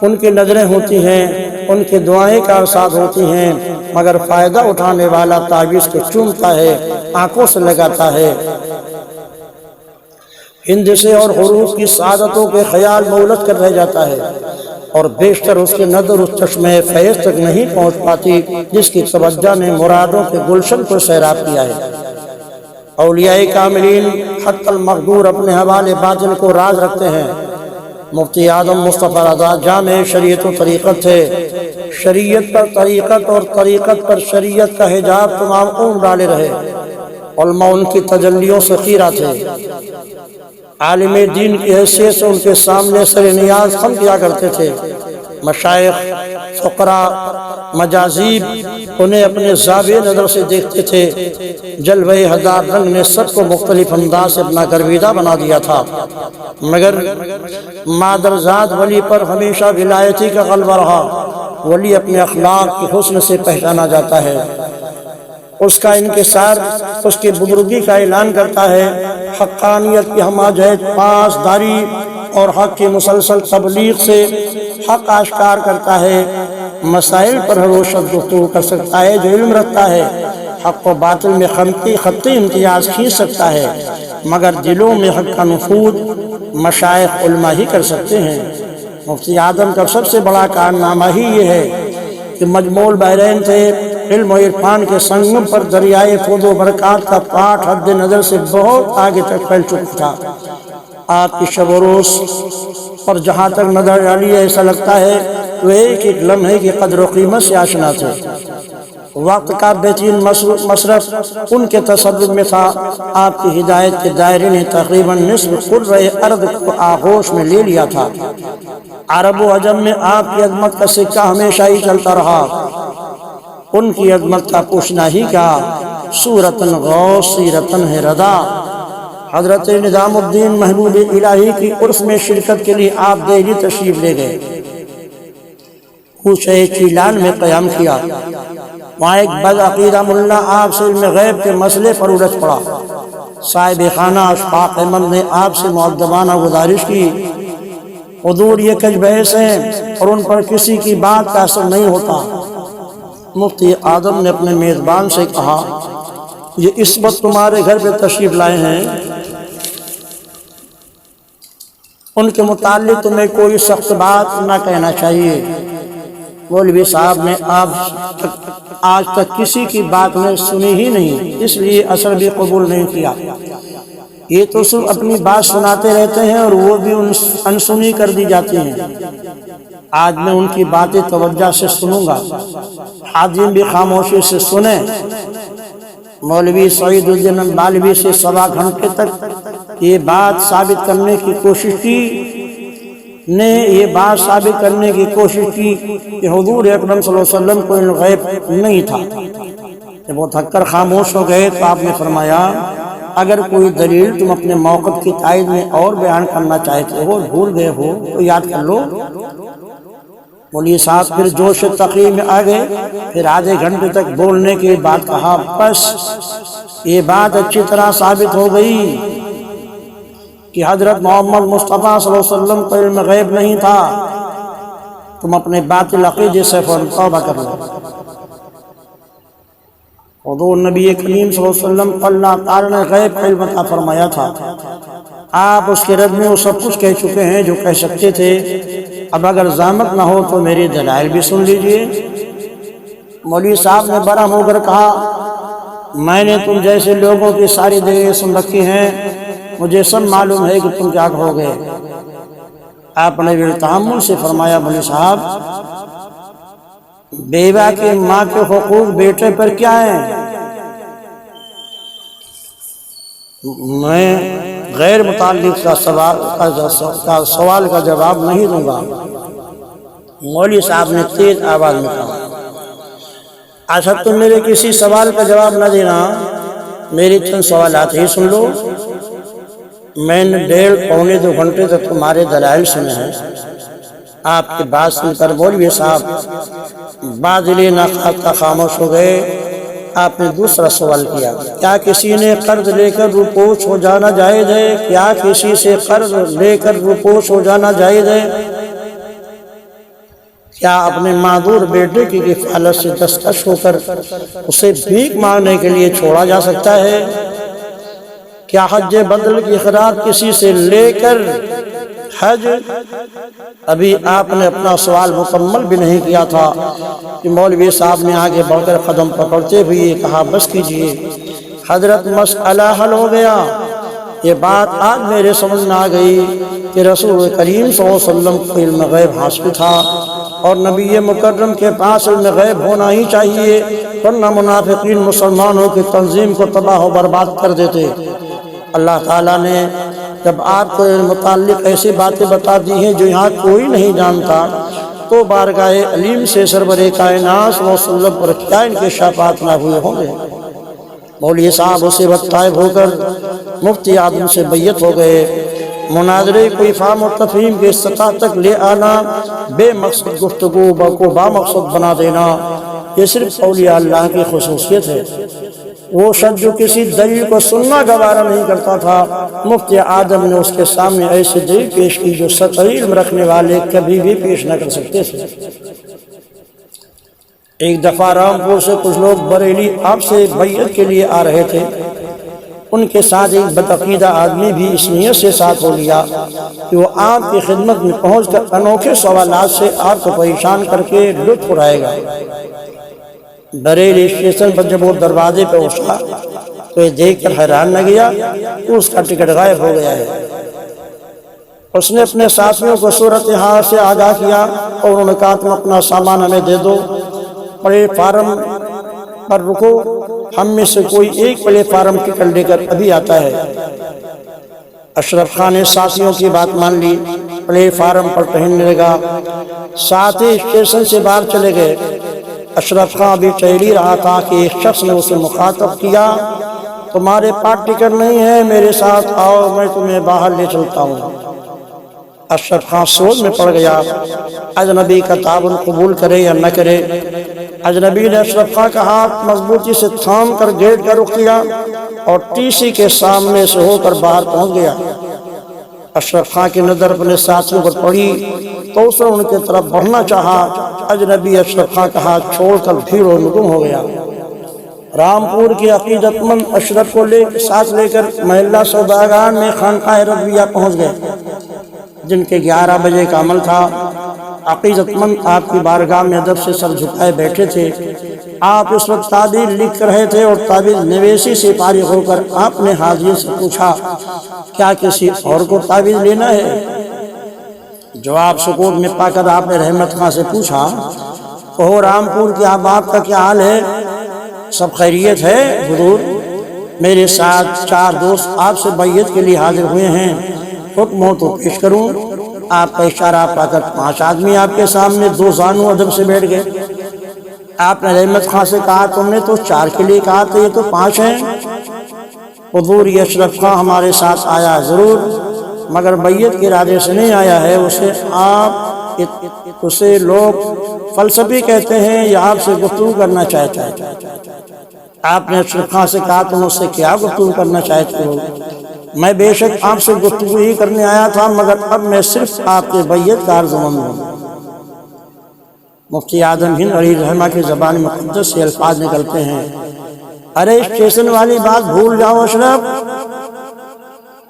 ان کی نظریں ہوتی ہیں، ان کی دعائیں کارساز ہوتی ہیں، مگر فائدہ اٹھانے والا تعویذ کو چومتا ہے، آنکھوں سے لگاتا ہے، ہندسے اور حروف کی سعادتوں کے خیال مولت کر رہ جاتا ہے، اور بیشتر اس کی نظر اس چشمہ فیض تک نہیں پہنچ پاتی جس کی توجہ نے مرادوں کے گلشن کو سیراب کیا ہے۔ اولیاء کاملین حتی المقدور اپنے حوالے باطن کو راز رکھتے ہیں۔ مفتی اعظم مصطفیٰ رضا جامع شریعت و طریقت تھے، شریعت پر طریقت اور طریقت پر شریعت کا حجاب تمام عمر ڈالے رہے۔ علماء ان کی تجلیوں سے خیرہ تھے، عالم دین کی حیثیت سے ان کے سامنے سر نیاز خم کیا کرتے تھے۔ مشائخ، فقراء، مجاذیب انہیں اپنے زاویہ نظر سے دیکھتے تھے۔ جلوہ ہزار رنگ نے سب کو مختلف انداز سے اپنا گرویدہ بنا دیا تھا، مگر مادرزاد ولی پر ہمیشہ ولایتی کا غلبہ رہا۔ ولی اپنے اخلاق کے حسن سے پہچانا جاتا ہے، اس کا انکسار اس کی بزرگی کا اعلان کرتا ہے، حقانیت کی ہمہ جہت پاسداری اور حق کی مسلسل تبلیغ سے حق آشکار کرتا ہے، مسائل پر ہر وہ شخص گفتگو کر سکتا ہے جو علم رکھتا ہے، حق و باطل میں خطی امتیاز کھینچ سکتا ہے، مگر دلوں میں حق کا نفوذ مشائخ علماء ہی کر سکتے ہیں۔ مفتی اعظم کا سب سے بڑا کارنامہ ہی یہ ہے کہ مجموع البحرین تھے، علم و عرفان کے سنگم پر دریائے فیض و برکات کا پاٹ حد نظر سے بہت آگے تک پھیل چکا تھا۔ آپ کی شب و روز پر جہاں تک نظر ڈالی ایسا لگتا ہے وہ ایک ایک لمحے کی قدر و قیمت سے آشنا تھے۔ وقت کا بہترین مصرف ان کے تصرف میں تھا۔ آپ کی ہدایت کے دائرے نے تقریباً نصف قرۂ ارض کو آغوش میں لے لیا تھا۔ عرب و عجم میں آپ کی عظمت کا سکہ ہمیشہ ہی چلتا رہا، ان کی عظمت کا پوچھنا ہی کیا، صورتاً غوث سیرتاً ہے رضا۔ حضرت نظام الدین محبوب الہی کی عرس میں شرکت کے لیے آپ دہلی تشریف لے گئے، کوچہ چیلان میں قیام کیا۔ وہاں ایک بدعقیدہ ملا آپ سے علم غیب کے مسئلے پر الجھ پڑا۔ صاحب خانہ اشفاق احمد نے آپ سے مؤدبانہ گزارش کی، حضور یہ کچھ بحث ہیں اور ان پر کسی کی بات کا اثر نہیں ہوتا۔ مفتی اعظم نے اپنے میزبان سے کہا، یہ اس وقت تمہارے گھر پہ تشریف لائے ہیں، ان کے متعلق تمہیں کوئی سخت بات نہ کہنا چاہیے، مولوی صاحب نے آج تک کسی کی بات میں سنی ہی نہیں، اس لیے اثر بھی قبول نہیں کیا۔ یہ تو صرف اپنی بات سناتے رہتے ہیں اور وہ بھی انسنی کر دی جاتی ہیں۔ آج میں ان کی باتیں توجہ سے سنوں گا، حاضرین بھی خاموشی سے سنیں۔ مولوی سعید الدین بالوی سے 1.25 گھنٹے تک یہ بات ثابت کرنے کی کوشش کی کہ حضور اکرم صلی اللہ علیہ وسلم کو علم غیب نہیں تھا۔ جب وہ تھک کر خاموش ہو گئے تو آپ نے فرمایا، اگر کوئی دلیل تم اپنے موقف کی تائید میں اور بیان کرنا چاہتے ہو، بھول گئے ہو تو یاد کر لو۔ مولوی صاحب پھر جوش تقریر میں آ گئے، پھر آدھے گھنٹے تک بولنے کے بعد کہا، بس یہ بات اچھی طرح ثابت ہو گئی کہ حضرت محمد مصطفیٰ صلی اللہ علیہ وسلم کو علم غیب نہیں تھا، تم اپنے باطل عقیدے سے فوراً توبہ کر لو۔ حضور نبی کریم صلی اللہ علیہ وسلم کو اللہ تعالی نے غیب علم عطا فرمایا تھا، آپ اس کے رد میں وہ سب کچھ کہہ چکے ہیں جو کہہ سکتے تھے۔ اب اگر زحمت نہ ہو تو میری دلائل بھی سن لیجئے۔ مولوی صاحب نے برہم ہو کر کہا، میں نے تم جیسے لوگوں کی ساری دلیلیں سن رکھی ہیں، مجھے سب معلوم ہے کہ تم کیا کہو گے۔ آپ نے بھی تحمل سے فرمایا، مولوی صاحب، بیوہ کی ماں کے حقوق بیٹے پر کیا ہیں؟ میں غیر متعلق کا سوال کا جواب نہیں دوں گا۔ مولوی صاحب نے تیز آواز میں کہا، اچھا تم میرے کسی سوال کا جواب نہ دینا، میری چند سوالات ہی سن لو۔ میں نے 1.5-2 گھنٹے تک تمہارے دلائل سنے ہیں۔ آپ کی بات سن کر مولوی صاحب بادلی ناخواستہ خاموش ہو گئے۔ آپ نے دوسرا سوال کیا، کیا کسی نے قرض لے کر روپوش ہو جانا جائز ہے؟ کیا کسی سے قرض لے کر روپوش ہو جانا جائز ہے؟ کیا اپنے معذور بیٹے کی کفالت سے دستکش ہو کر اسے بھیک مانگنے کے لیے چھوڑا جا سکتا ہے؟ کیا حج بدل کی خراج کسی سے لے کر حج؟ ابھی آپ نے اپنا سوال مکمل بھی نہیں کیا تھا کہ مولوی صاحب نے آگے بڑھ کر قدم پکڑتے ہوئے کہا، بس کیجئے حضرت، مسئلہ حل ہو گیا۔ یہ بات آج میرے سمجھ میں آ گئی کہ رسول کریم صلی اللہ علیہ وسلم کو علم غیب حاصل تھا اور نبی مکرم کے پاس علم غیب ہونا ہی چاہیے، ورنہ منافقین مسلمانوں کی تنظیم کو تباہ و برباد کر دیتے۔ اللہ تعالیٰ نے جب آپ کو متعلق ایسی باتیں بتا دی ہیں جو یہاں کوئی نہیں جانتا، تو بارگاہ علیم سے سرور کائنات صلی اللہ علیہ وسلم پر کیا انکشافات نہ ہوئے ہوں گے۔ مولوی صاحب اسی وقت طائب ہو کر مفتی اعظم سے بیعت ہو گئے۔ مناظرے کو افہام و تفہیم کے سطح تک لے آنا، بے مقصد گفتگو کو با مقصد بنا دینا، یہ صرف اولیاء اللہ کی خصوصیت ہے۔ وہ شخص جو کسی دلیل کو سننا گوارا نہیں کرتا تھا، مفتی اعظم نے اس کے سامنے ایسی دلیل پیش کی جو سطحی علم رکھنے والے کبھی بھی پیش نہ کر سکتے تھے۔ ایک دفعہ رامپور سے کچھ لوگ بریلی آپ سے بیعت کے لیے آ رہے تھے۔ ان کے ساتھ ایک بدعقیدہ آدمی بھی اس نیت سے ساتھ ہو لیا کہ وہ آپ کی خدمت میں پہنچ کر انوکھے سوالات سے آپ کو پریشان کر کے لطف اٹھائے گا۔ بریلی اسٹیشن پر جب وہ دروازے پہ اٹھا تو یہ دیکھ کر حیران نہ گیا کہ اس کا ٹکٹ غائب ہو گیا ہے۔ اس نے اپنے ساتھیوں کو صورتحال سے آگاہ کیا اور انہوں نے کہا، تم اپنا سامان ہمیں دے دو، پلیٹ فارم پر رکو، ہم میں سے کوئی ایک پلیٹ فارم ٹکٹ لے کر ابھی آتا ہے۔ اشرف خان نے ساتھیوں کی بات مان لی، پلیٹ فارم پر ٹہلنے لگا۔ ساتھی اسٹیشن سے باہر چلے گئے۔ اشرف خان بھی ٹہل ہی رہا تھا کہ ایک شخص نے اسے مخاطب کیا، تمہارے پاس ٹکٹ نہیں ہے، میرے ساتھ آؤ، میں تمہیں باہر لے چلتا ہوں۔ اشرف خان سوچ میں پڑ گیا، اجنبی کا تعاون قبول کرے یا نہ کرے۔ اجنبی نے اشرف خان کا ہاتھ مضبوطی سے تھام کر گیٹ کا رخ کیا اور ٹی سی کے سامنے سے ہو کر باہر پہنچ گیا۔ اشرف خان کی نظر اپنے ساتھیوں پر پڑی تو اس نے ان کی طرف بڑھنا چاہا۔ اجنبی اشرف خان کا ہاتھ چھوڑ کر بھیڑوں میں گم ہو گیا۔ رامپور کے عقیدت مند اشرف کو ساتھ لے کر محلہ سوداگان میں خانقاہ رضویہ پہنچ گئے، جن کے 11 بجے کا عمل تھا۔ عقیدت مند آپ کی بارگاہ میں ادب سے سر جھکائے بیٹھے تھے۔ آپ اس وقت تعبیر لکھ رہے تھے اور تعبیر نویسی سے فارغ ہو کر آپ نے حاضر سے پوچھا کیا کسی اور کو تعبیر لینا ہے؟ جواب سکوت میں پا کر آپ نے رحمت خاں سے پوچھا کہو رامپور کے احباب کا کیا حال ہے؟ سب خیریت ہے حضور؟ میرے ساتھ 4 دوست آپ سے بیعت کے لیے حاضر ہوئے ہیں، حکم ہو تو پیش کروں؟ آپ کا اشارہ پا کر 5 آدمی آپ کے سامنے 2 زانو ادب سے بیٹھ گئے۔ آپ نے رحمت خاں سے کہا تم نے تو 4 کے لیے کہا تھا، یہ تو 5 ہیں۔ حضور یہ اشرف خاں ہمارے ساتھ آیا ضرور مگر بیعت کے ارادے سے نہیں آیا ہے، اسے لوگ فلسفی کہتے ہیں، یہ آپ سے گفتگو کرنا چاہتا ہے۔ آپ نے اشرف خاں سے کہا تم اس سے کیا گفتگو کرنا چاہتے ہو؟ میں بے شک آپ سے گفتگو ہی کرنے آیا تھا مگر اب میں صرف آپ کے بیعت کا عرضمند ہوں۔ مفتی اعظم ہند علی رحمہ کی زبان مقدس سے الفاظ نکلتے ہیں، ارے اسٹیشن والی بات بھول جاؤ اشرف،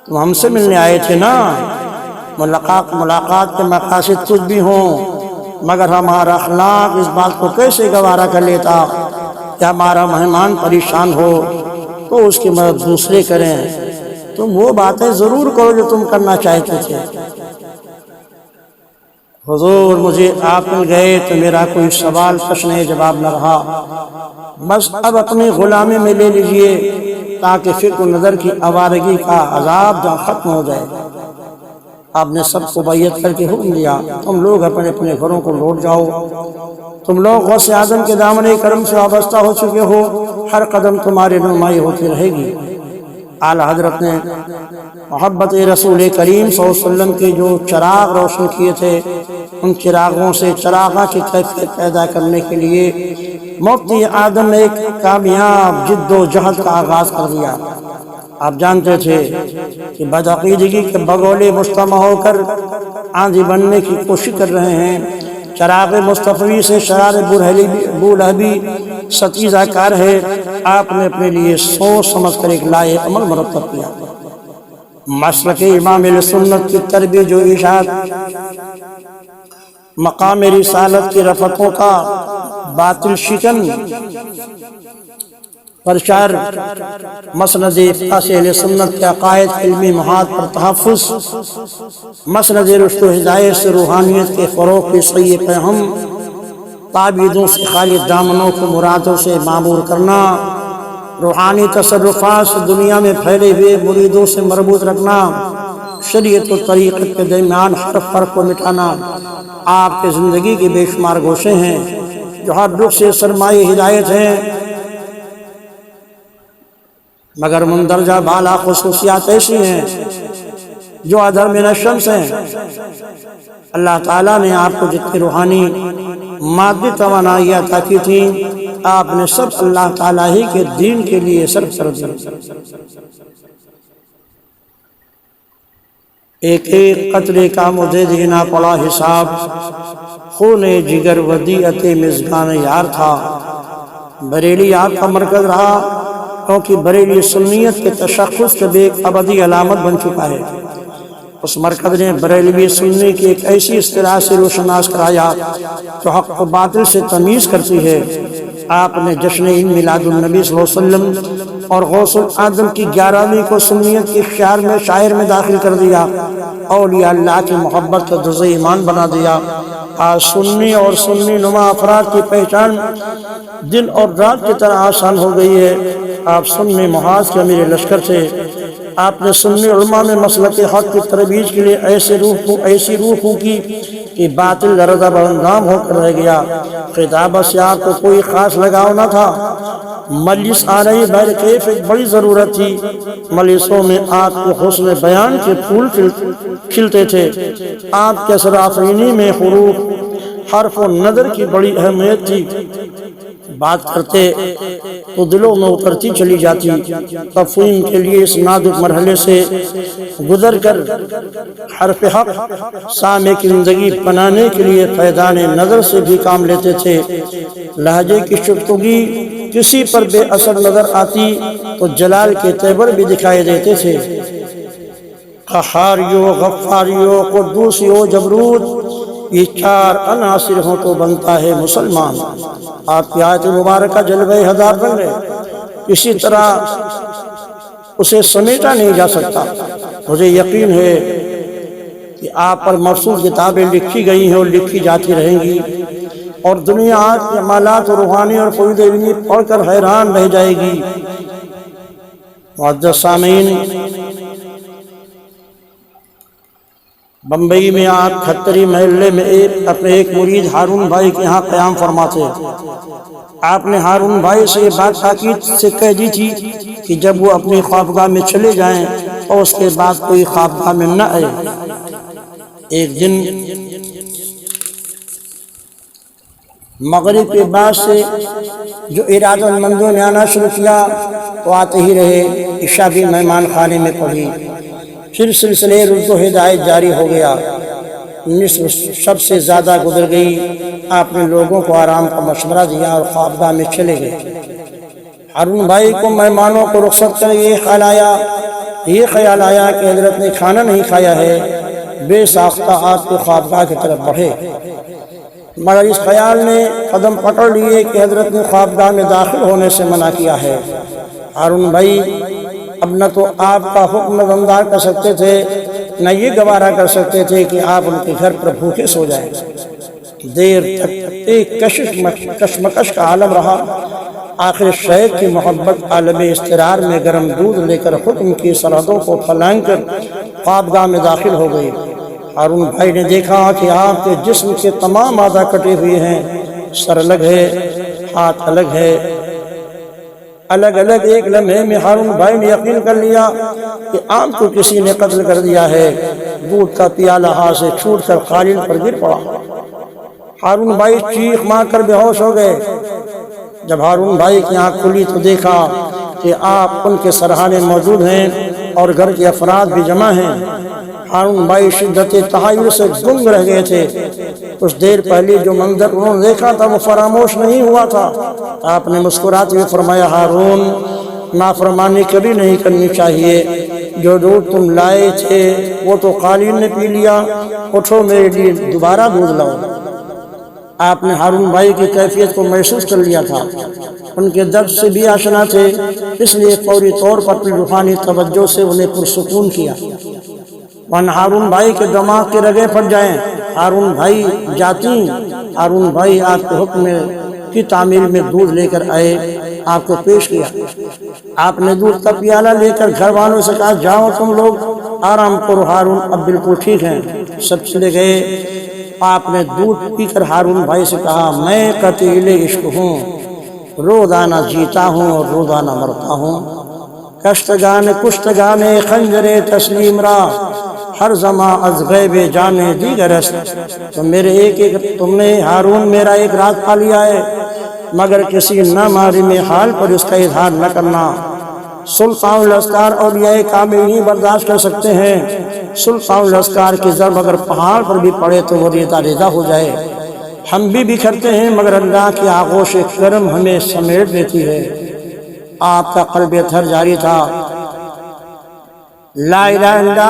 تم ہم سے ملنے آئے تھے نا۔ ملاقات کے مقاصد کچھ بھی ہوں مگر ہمارا اخلاق اس بات کو کیسے گوارا کر لیتا کہ ہمارا مہمان پریشان ہو تو اس کی مدد دوسرے کریں۔ تم وہ باتیں ضرور کرو جو تم کرنا چاہتے تھے۔ حضور مجھے آپ مل گئے تو میرا کوئی سوال پوچھنے جواب نہ رہا، بس اب اپنی غلامی میں لے لیجئے تاکہ فکر و نظر کی آوارگی کا عذاب جہاں ختم ہو جائے۔ آپ نے سب کو بیعت کر کے حکم دیا تم لوگ اپنے اپنے گھروں کو لوٹ جاؤ، تم لوگ غوث اعظم کے دامن کرم سے وابستہ ہو چکے ہو، ہر قدم تمہاری رہنمائی ہوتی رہے گی۔ اعلی حضرت نے محبت رسول کریم صلی اللہ علیہ وسلم کے جو چراغ روشن کیے تھے ان چراغوں سے چراغاں کی کیفیت پیدا کرنے کے لیے مفتی اعظم نے ایک کامیاب جد و جہد کا آغاز کر دیا۔ آپ جانتے تھے کہ بدعقیدگی کے بگولے مجتمع ہو کر آندھی بننے کی کوشش کر رہے ہیں، چراغ مصطفی سے شرار بولہبی ستیزہ کار ہے۔ آپ نے اپنے لیے سوچ سمجھ کر ایک لائے عمل مرتب کیا، مسلک امام اہل سنت کی تربیت جو ارشاد مقام رسالت کی رفقوں کا باطل شکن پرچار، مسند اہل سنت کے عقائد علمی محاط پر تحفظ، مسند رشد و ہدایت سے روحانیت کے فروغ کی صحیح فہم، تعبیدوں سے خالی دامنوں کو مرادوں سے معمور کرنا، روحانی تصرفات سے دنیا میں پھیلے ہوئے مریدوں سے مربوط رکھنا، شریعت و طریقت کے درمیان ہر فرق کو مٹانا۔ آپ کے زندگی کے بے شمار گوشے ہیں جو ہر رخ سے سرمایہ ہدایت ہیں مگر مندرجہ بالا خصوصیات ایسی ہیں جو ادھر من الشمس ہیں۔ اللہ تعالیٰ نے آپ کو جتنی روحانی مادی توانائی عطا کی تھی آپ نے سب اللہ تعالیٰ ہی کے دین کے لیے صرف کر دی۔ ایک ایک قطرے کا مجھے دینا پڑا حساب، خون جگر ودیعت مزگان یار تھا۔ بریلی آپ کا مرکز رہا کیونکہ بریلی سنیت کے تشخص کا ایک ابدی علامت بن چکا ہے۔ اس مرکز نے بریلوی سنی کی ایک ایسی اصطلاح سے روشناس کرایا جو حق و باطل سے تمیز کرتی ہے۔ آپ نے جشن عید میلاد النبی صلی اللہ علیہ وسلم اور غوث اعظم کی 11ویں کو سنیت کے شاعر میں داخل کر دیا، اولیاء اللہ کی محبت کا جزء ایمان بنا دیا۔ آج سنی اور سنی نما افراد کی پہچان دن اور رات کی طرح آسان ہو گئی ہے۔ آپ سنی محاذ کے امیر لشکر تھے۔ آپ نے سنی علماء میں مسلک حق کی ترویج کے لیے ایسی روح پھونکی کہ باطل گردہ برانگام ہو کر رہ گیا۔ خطابت سے آپ کو کوئی خاص لگاؤ نہ تھا، مجلس آ رہی بہر کیف ایک بڑی ضرورت تھی۔ مجلسوں میں آپ کے حسن بیان کے پھول کھلتے تھے۔ آپ کے اثر آفرینی میں حروف، حرف و نظر کی بڑی اہمیت تھی۔ بات کرتے تو دلوں میں اترتی چلی جاتی۔ تفہیم کے لیے اس نازک مرحلے سے گزر کر حرف حق سامع کی زندگی بنانے کے لیے فیضان نظر سے بھی کام لیتے تھے۔ لہجے کی شگفتگی کسی پر بے اثر نظر آتی تو جلال کے تیور بھی دکھائی دیتے تھے۔ قہاریو، غفاریو، قدوسیو، جبروت یہ چار عناصر ہوں تو بنتا ہے مسلمان۔ آپ کی آیت مبارکہ جلوہ ہزار رنگ ہے، اسی طرح اسے سمیٹا نہیں جا سکتا۔ مجھے یقین ہے کہ آپ پر مخصوص کتابیں لکھی گئی ہیں اور لکھی جاتی رہیں گی، اور دنیا آج کے عمالات اور روحانی اور فوائد علمی پڑھ کر حیران رہ جائے گی۔ معزز سامعین، بمبئی میں آپ کھتری محلے میں اپنے ایک مرید ہارون بھائی کے ہاں قیام فرماتے۔ آپ نے ہارون بھائی سے یہ بات تاکید سے کہہ دی تھی کہ جب وہ اپنی خوابگاہ میں چلے جائیں اور اس کے بعد کوئی خوابگاہ میں نہ آئے۔ ایک دن مغرب کے بعد سے جو ارادہ مندوں نے آنا شروع کیا وہ آتے ہی رہے، عشاء بھی مہمان خانے میں پڑھی، پھر سلسلے رد و ہدایت جاری ہو گیا۔ نصف شب سے زیادہ گزر گئی، آپ نے لوگوں کو آرام کا مشورہ دیا اور خوابگاہ میں چلے گئے۔ ہارون بھائی کو مہمانوں کو رخصت کر یہ خیال آیا کہ حضرت نے کھانا نہیں کھایا ہے، بے ساختہ آپ کو خوابگاہ کی طرف بڑھے، مگر اس خیال نے قدم پکڑ لیے کہ حضرت نے خوابگاہ میں داخل ہونے سے منع کیا ہے۔ ہارون بھائی اب نہ تو آپ کا حکم بردار کر سکتے تھے، نہ یہ گوارا کر سکتے تھے کہ آپ ان کے گھر پر بھوکے سو جائیں۔ دیر تک ایک کشمکش کا عالم رہا۔ آخر شیخ کی محبت عالم اضطرار میں گرم دودھ لے کر حکم کی سرحدوں کو پھلانگ کر خوابگاہ میں داخل ہو گئی۔ ہارون بھائی نے دیکھا کہ آپ کے جسم کے تمام اعضاء کٹے ہوئے ہیں، سر الگ ہے، ہاتھ الگ ہے، الگ الگ۔ ایک لمحے میں ہارون بھائی نے یقین کر لیا کہ آپ کو کسی نے قتل کر دیا ہے۔ دودھ کا پیالہ ہاتھ سے چھوٹ کر قالین پر گر پڑا۔ ہارون بھائی چیخ مار کر بے ہوش ہو گئے۔ جب ہارون بھائی کی آنکھ کھلی تو دیکھا کہ آپ ان کے سرہانے موجود ہیں اور گھر کے افراد بھی جمع ہیں۔ ہارون بھائی شدت تحیر سے گنگ رہ گئے تھے۔ کچھ دیر پہلے جو منظر انہوں نے دیکھا تھا وہ فراموش نہیں ہوا تھا۔ آپ نے مسکراتے ہوئے فرمایا، ہارون، نافرمانی کبھی نہیں کرنی چاہیے۔ جو دودھ تم لائے تھے وہ تو قالین نے پی لیا، اٹھو میرے لیے دوبارہ دودھ لاؤ۔ آپ نے ہارون بھائی کی کیفیت کو محسوس کر لیا تھا، ان کے درد سے بھی آشنا تھے، اس لیے فوری طور پر اپنی روحانی توجہ سے انہیں پرسکون کیا۔ ورنہ ہارون بھائی کے دماغ کے رگیں پھٹ جائیں۔ ہارون بھائی جاتی، ہارون بھائی آپ کے حکم کی تعمیل میں دودھ لے کر آئے، آپ کو پیش کیا۔ آپ نے دودھ کا پیالہ لے کر گھر والوں سے کہا، جاؤ تم لوگ آرام کرو، ہارون اب بالکل ٹھیک ہیں۔ سب چلے گئے۔ آپ نے دودھ پی کر ہارون بھائی سے کہا، میں قتیل عشق ہوں، روزانہ جیتا ہوں اور روزانہ مرتا ہوں۔ کشتگان کشتگانے خنجر تسلیم را، ہر زمان از غیب جانے دیگر است۔ تو میرے تم نے ہارون میرا ایک راز پا لیا ہے، مگر کسی نامعلوم حال پر اس کا اظہار نہ کرنا۔ سلطان الاسکار اولیاء کامل نہیں برداشت کر سکتے ہیں۔ سلطان الاسکار کی ضرب اگر پہاڑ پر بھی پڑے تو وہ ریزہ ریزہ ہو جائے۔ ہم بھی بکھرتے ہیں مگر اللہ کی آغوش کرم ہمیں سمیٹ دیتی ہے۔ آپ کا قلب تھر جاری تھا۔ لا الہ الا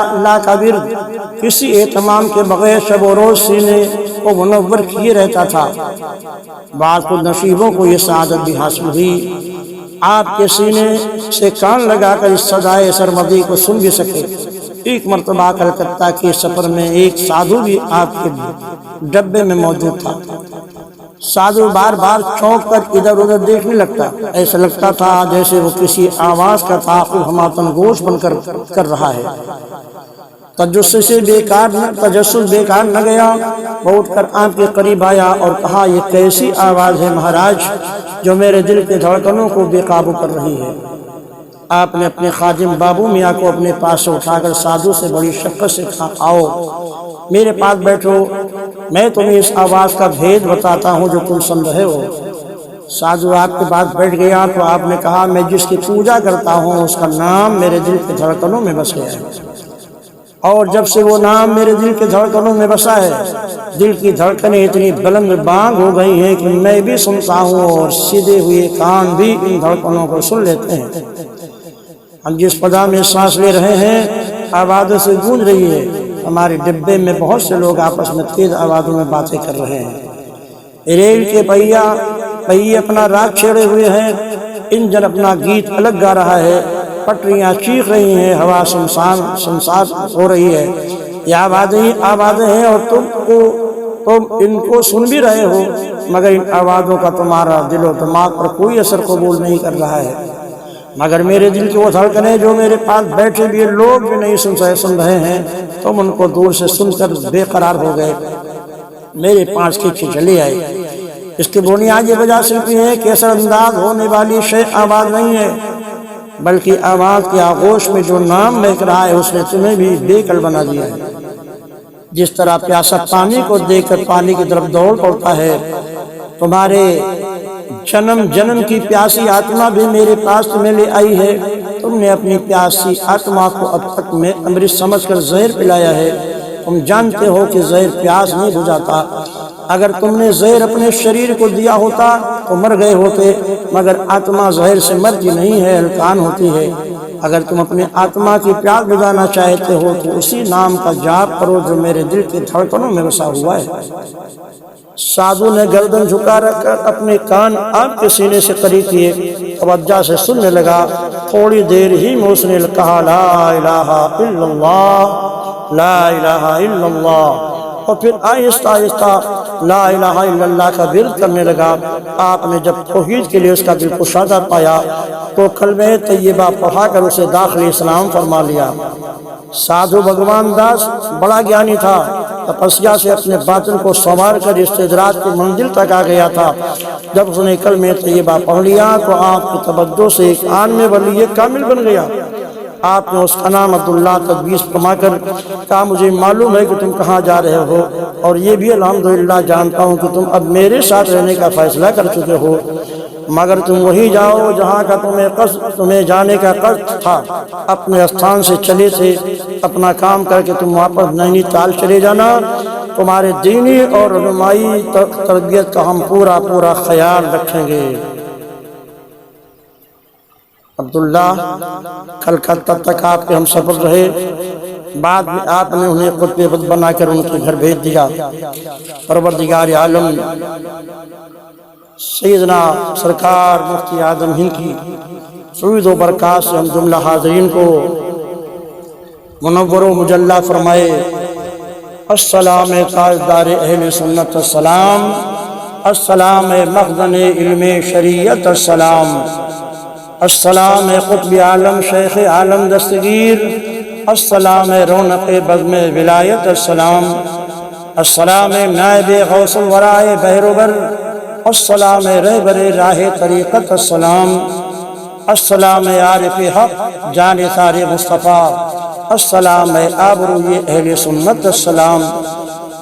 اللہ کا ورد کسی اہتمام کے بغیر شب و روز سینے کو منور کیے رہتا تھا۔ بعض خود نصیبوں کو یہ سعادت بھی حاصل ہوئی، آپ کے سینے سے کان لگا کر اس صدائے سرمدی کو سن بھی سکے۔ ایک مرتبہ کلکتہ کے سفر میں ایک سادھو بھی آپ کے ڈبے میں موجود تھا۔ سادھو بار بار چونک کر ادھر ادھر دیکھنے لگتا، ایسا لگتا تھا جیسے وہ کسی آواز کا تعاقب ہماتن گوش بن کر رہا ہے۔ تجسس بیکار نہ گیا، وہ اٹھ کر آپ کے قریب آیا اور کہا، یہ کیسی آواز ہے مہاراج جو میرے دل کے دھڑکنوں کو بے قابو کر رہی ہے۔ آپ نے اپنے خادم بابو میاں کو اپنے پاس سے اٹھا کر سادھو سے بڑی شفقت سے کہا، آؤ میرے پاس بیٹھو، میں تمہیں اس آواز کا بھید بتاتا ہوں جو تم سن رہے ہو۔ سادھو آپ کے پاس بیٹھ گیا تو آپ نے کہا، میں جس کی پوجا کرتا ہوں اس کا نام میرے دل کے دھڑکنوں میں بس گیا ہے، اور جب سے وہ نام میرے دل کے دھڑکنوں میں بسا ہے، دل کی دھڑکنیں اتنی بلند بانگ ہو گئی ہیں کہ میں بھی سنتا ہوں اور سیدھے ہوئے کان بھی ان دھڑکنوں کو سن لیتے ہیں۔ ہم جس فضا میں سانس لے رہے ہیں آوازوں سے گونج رہی ہے، ہمارے ڈبے میں بہت سے لوگ آپس میں تیز آوازوں میں باتیں کر رہے ہیں، ریل کے پہیے اپنا راگ چھیڑے ہوئے ہیں، انجن اپنا گیت الگ گا رہا ہے، پٹریاں چیخ رہی ہیں، ہوا سنسان ہو رہی ہے، یہ آوازیں ہیں اور تم ان کو سن بھی رہے ہو، مگر ان آوازوں کا تمہارا دل و دماغ پر کوئی اثر قبول نہیں کر رہا ہے، مگر میرے دل کی وہ دھڑکنیں جو میرے پاس بیٹھے بھی لوگ بھی نہیں سن رہے ہیں، تم ان کو دور سے سن کر بے قرار ہو گئے، میرے پاس کھینچے چلے آئے۔ اس کی بنیادی وجہ صرف یہ ہے کہ اثر انداز ہونے والی شے آواز نہیں ہے، بلکہ آواز کی آغوش میں جو نام مہک رہا ہے اس نے تمہیں بھی بے قل بنا دیا ہے۔ جس طرح پیاسا پانی کو دیکھ کر پانی کی طرف دوڑ پڑتا ہے، تمہارے جنم کی پیاسی آتما بھی میرے پاس تمہیں لے آئی ہے، تم نے اپنی پیاسی آتما کو اب تک میں امرت سمجھ کر زہر پلایا ہے، تم جانتے ہو کہ زہر پیاس نہیں بجھاتا، اگر تم نے زہر اپنے شریر کو دیا ہوتا تو مر گئے ہوتے، مگر آتما زہر سے مرتی نہیں ہے، ہلکان ہوتی ہے، اگر تم اپنے آتما کی پیاس بجھانا چاہتے ہو تو اسی نام کا جپ کرو جو میرے دل کی دھڑکنوں میں بسا ہوا ہے۔ سادھو نے گردن جھکا رکھ کر اپنے کان آپ کے سینے سے قریب کیے، توجہ سے سننے لگا، تھوڑی دیر ہی میں اس نے کہا لا الہ الا اللہ، لا الہ الا اللہ، اور پھر آہستہ آہستہ لا الہ الا اللہ کا ورد کرنے لگا۔ آپ نے جب توحید کے لیے اس کا دل کشادہ پایا تو کلمہ طیبہ پڑھا کر اسے داخل اسلام فرما لیا۔ سادھو بھگوان داس بڑا گیانی تھا، تپسیا سے اپنے باطن کو سنوار کر استدراج کی منزل تک آ گیا تھا۔ جب اس نے کلمہ طیبہ پڑھ لیا تو آپ کی توجہ سے ایک آن میں ولی کامل بن گیا۔ آپ نے اس کا نام عبداللہ تجویز فرما کر کہا مجھے معلوم ہے کہ تم کہاں جا رہے ہو، اور یہ بھی الحمدللہ جانتا ہوں کہ تم اب میرے ساتھ رہنے کا فیصلہ کر چکے ہو، مگر تم وہی جاؤ جہاں کا تمہیں جانے کا قصد تھا، اپنے استھان سے چلے تھے، اپنا کام کر کے تم واپس نینی تال چلے جانا، تمہارے دینی اور رہنمائی تربیت کا ہم پورا خیال رکھیں گے۔ عبداللہ کلکتہ تک آپ کے ہم سفر رہے، بعد میں آپ نے انہیں قطب وقت بنا کر ان کے گھر بھیج دیا۔ پروردگار عالم سیدنا سرکار مفتی اعظم ہند کی سعود و برکات سے ہم جملہ حاضرین کو منور و مجلہ فرمائے۔ السلام تاجدار اہل سنت السلام، السلام مخزن علم شریعت السلام، السلام قطب عالم شیخ عالم دستگیر، السلام رونق بزم ولایت السلام، السلام نائب غوث الورائے بہروبر، السلام رہبر راہ طریقت السلام، السلام عارف حق جانثار مصطفیٰ، السلام آبروی اہل سنت السلام،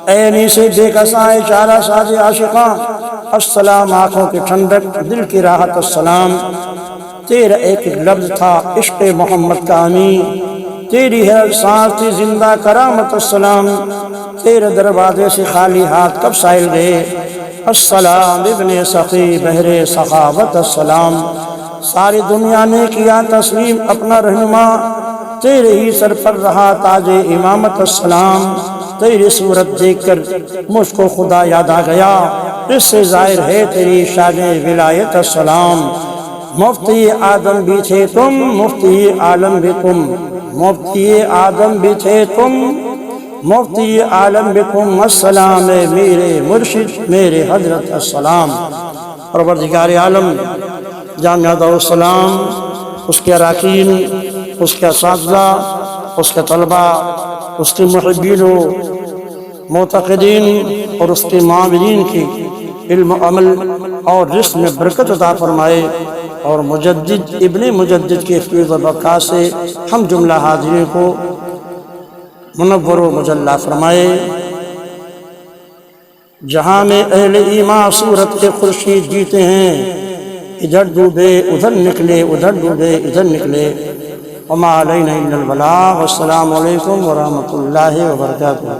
اینی سے بے کسائے چارہ ساز عاشقاں، السلام آنکھوں کی ٹھنڈک دل کی راحت السلام، تیرا ایک لفظ تھا عشق محمد کا امین، تیری ہے سانس تھی زندہ کرامت السلام، تیرے دروازے سے خالی ہاتھ کب سائل گئے، السلام ابن سخی بحر سخاوت السلام، ساری دنیا نے کیا تسلیم اپنا رہنما، تیرے ہی سر پر رہا تاج امامت السلام، تیری صورت دیکھ کر مجھ کو خدا یاد آ گیا، اس سے ظاہر ہے تیری شان ولایت السلام، مفتی آدم بھی تھے تم، مفتی عالم بھی تم، مفتی آدم بھی تھے تم، مفتی عالم بھی تم، السلام میرے مرشد میرے حضرت السلام۔ پروردگار عالم جامعہ دارالسلام، اس کے اراکین، اس کے اساتذہ، اس کے طلبہ، اس کے محبین و معتقدین اور اس کے معاونین کی علم عمل اور رزق میں برکت عطا فرمائے، اور مجدد ابن مجدد کے فیض و برکات سے ہم جملہ حاضرین کو منور و مجلہ فرمائے۔ جہاں میں اہل ایمان صورت کے خورشید جیتے ہیں، ادھر ڈوبے ادھر نکلے، ادھر ڈوبے ادھر نکلے۔ وما علینا الا البلاغ، والسلام علیکم ورحمۃ اللہ وبرکاتہ۔